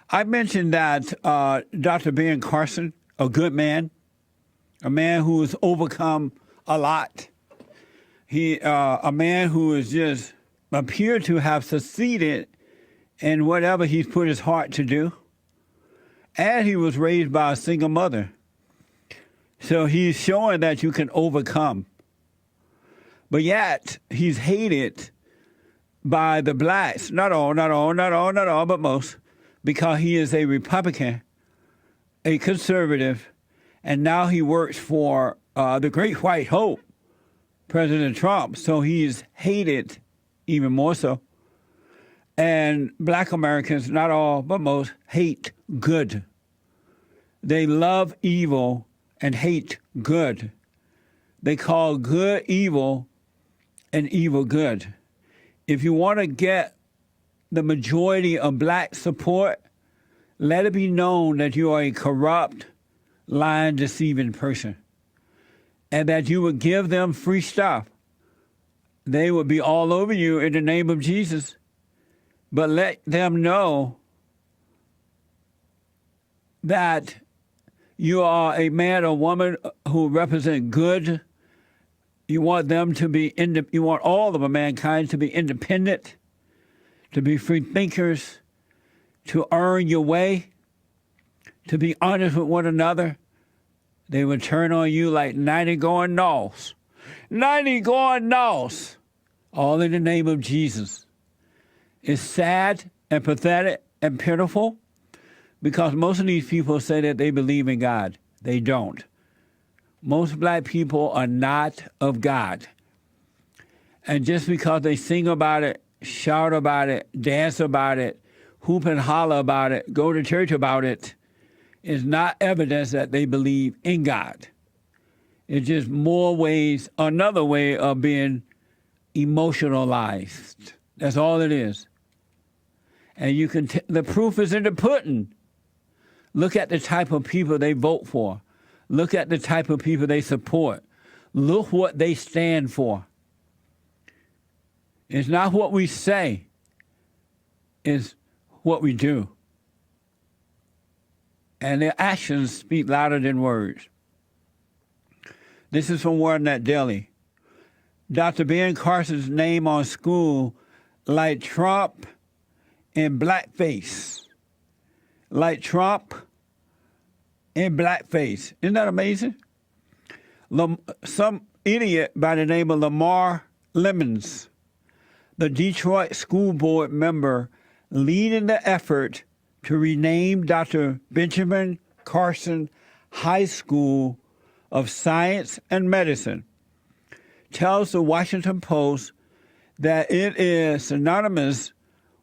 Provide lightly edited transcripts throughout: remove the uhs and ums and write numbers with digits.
I mentioned that Dr. Ben Carson, a good man, a man who has overcome a lot. A man who has just appeared to have succeeded in whatever he's put his heart to do. And he was raised by a single mother. So he's showing that you can overcome. But yet, he's hated by the blacks, not all, but most, because he is a Republican, a conservative, and now he works for the Great White Hope, President Trump. So he's hated even more so. And black Americans, not all, but most, hate good. They love evil and hate good. They call good evil and evil good. If you want to get the majority of black support, let it be known that you are a corrupt, lying, deceiving person, and that you would give them free stuff. They would be all over you in the name of Jesus, but let them know that you are a man or woman who represent good. You want them to be, you want all of mankind to be independent, to be free thinkers, to earn your way, to be honest with one another. They would turn on you like 90 going north. 90 going north. All in the name of Jesus. It's sad and pathetic and pitiful because most of these people say that they believe in God. They don't. Most black people are not of God. And just because they sing about it, shout about it, dance about it, hoop and holler about it, go to church about it, is not evidence that they believe in God. It's just another way of being emotionalized. That's all it is. And you can the proof is in the pudding. Look at the type of people they vote for. Look at the type of people they support. Look what they stand for. It's not what we say. It's what we do. And their actions speak louder than words. This is from WordNet Daily. Dr. Ben Carson's name on school like Trump and Blackface. Like Trump and Blackface. Isn't that amazing? Some idiot by the name of LaMar Lemmons, the Detroit school board member leading the effort to rename Dr. Benjamin Carson High School of Science and Medicine, tells the Washington Post that it is synonymous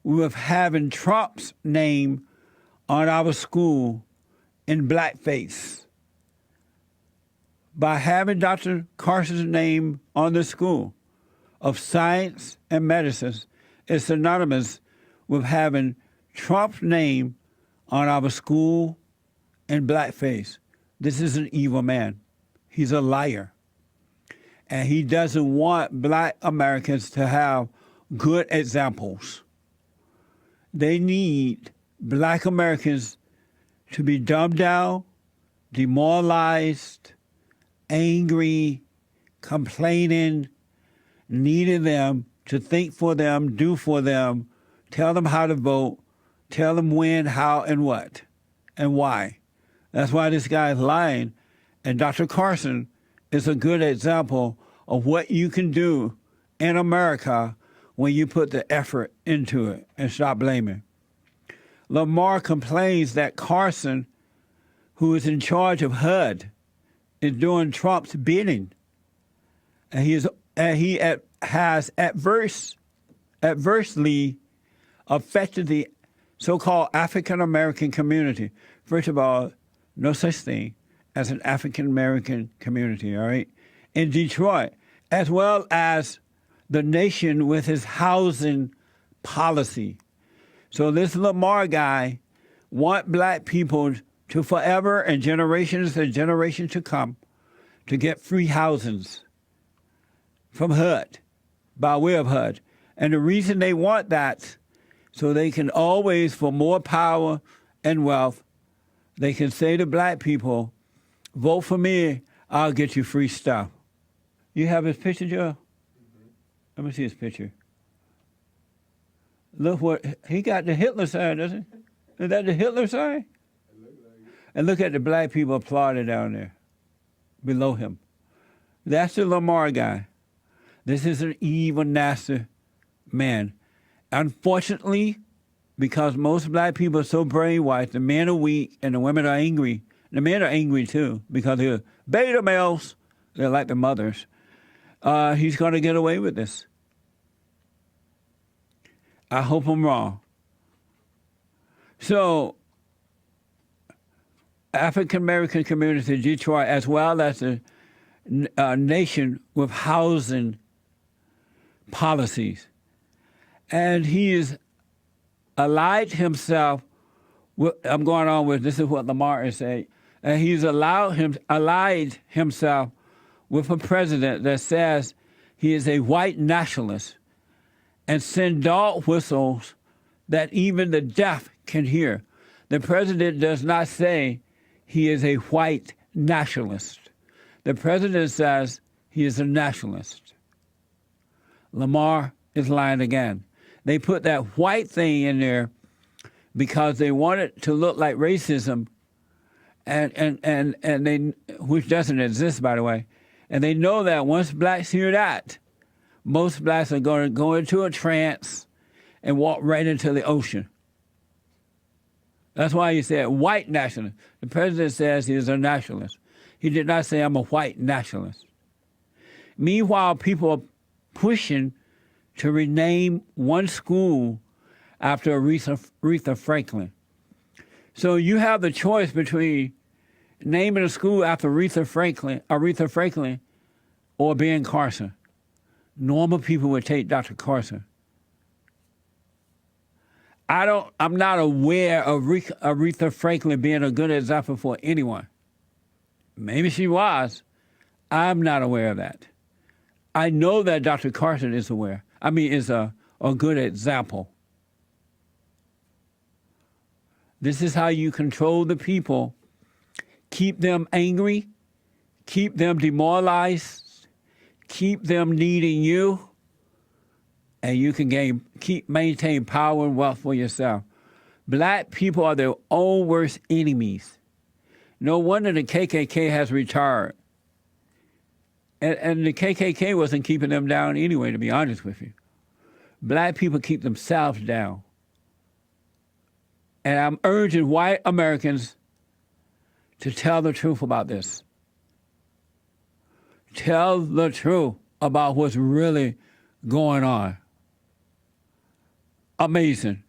with having Trump's name on our school in blackface. By having Dr. Carson's name on the school of science and medicine is synonymous with having Trump's name on our school in blackface. This is an evil man. He's a liar. And he doesn't want black Americans to have good examples. They need black Americans to be dumbed down, demoralized, angry, complaining, needing them to think for them, do for them, tell them how to vote, tell them when, how, and what, and why. That's why this guy is lying. And Dr. Carson is a good example of what you can do in America when you put the effort into it and stop blaming. LaMar complains that Carson, who is in charge of HUD, is doing Trump's bidding. And he has adversely affected the so-called African-American community. First of all, no such thing as an African-American community, all right, in Detroit, as well as the nation with his housing policy. So this LaMar guy wants black people to forever and generations to come to get free housings from HUD, by way of HUD. And the reason they want that, so they can always, for more power and wealth, they can say to black people, vote for me, I'll get you free stuff. You have his picture, Joe? Let me see his picture. Look what, he got the Hitler sign, doesn't he? Is that the Hitler sign? And look at the black people applauding down there, below him. That's the LaMar guy. This is an evil, nasty man. Unfortunately, because most black people are so brainwashed, the men are weak and the women are angry. The men are angry too because they're beta males. They're like the mothers. He's going to get away with this. I hope I'm wrong. So, African-American community in Detroit, as well as the nation with housing policies. And he is allied himself with, I'm going on with, this is what LaMar is saying, and he's allied himself with a president that says he is a white nationalist and send dog whistles that even the deaf can hear. The president does not say he is a white nationalist. The president says he is a nationalist. LaMar is lying again. They put that white thing in there because they want it to look like racism, and they, which doesn't exist, by the way. And they know that once blacks hear that, most blacks are going to go into a trance and walk right into the ocean. That's why he said white nationalist. The president says he is a nationalist. He did not say I'm a white nationalist. Meanwhile, people are pushing to rename one school after Aretha Franklin. So you have the choice between naming a school after Aretha Franklin, or Ben Carson. Normal people would take Dr. Carson. I'm not aware of Aretha Franklin being a good example for anyone. Maybe she was. I'm not aware of that. I know that Dr. Carson is is a good example. This is how you control the people. Keep them angry, keep them demoralized, keep them needing you, and you can maintain power and wealth for yourself. Black people are their own worst enemies. No wonder the KKK has retired. And the KKK wasn't keeping them down anyway, to be honest with you. Black people keep themselves down. And I'm urging white Americans to tell the truth about this. Tell the truth about what's really going on. Amazing.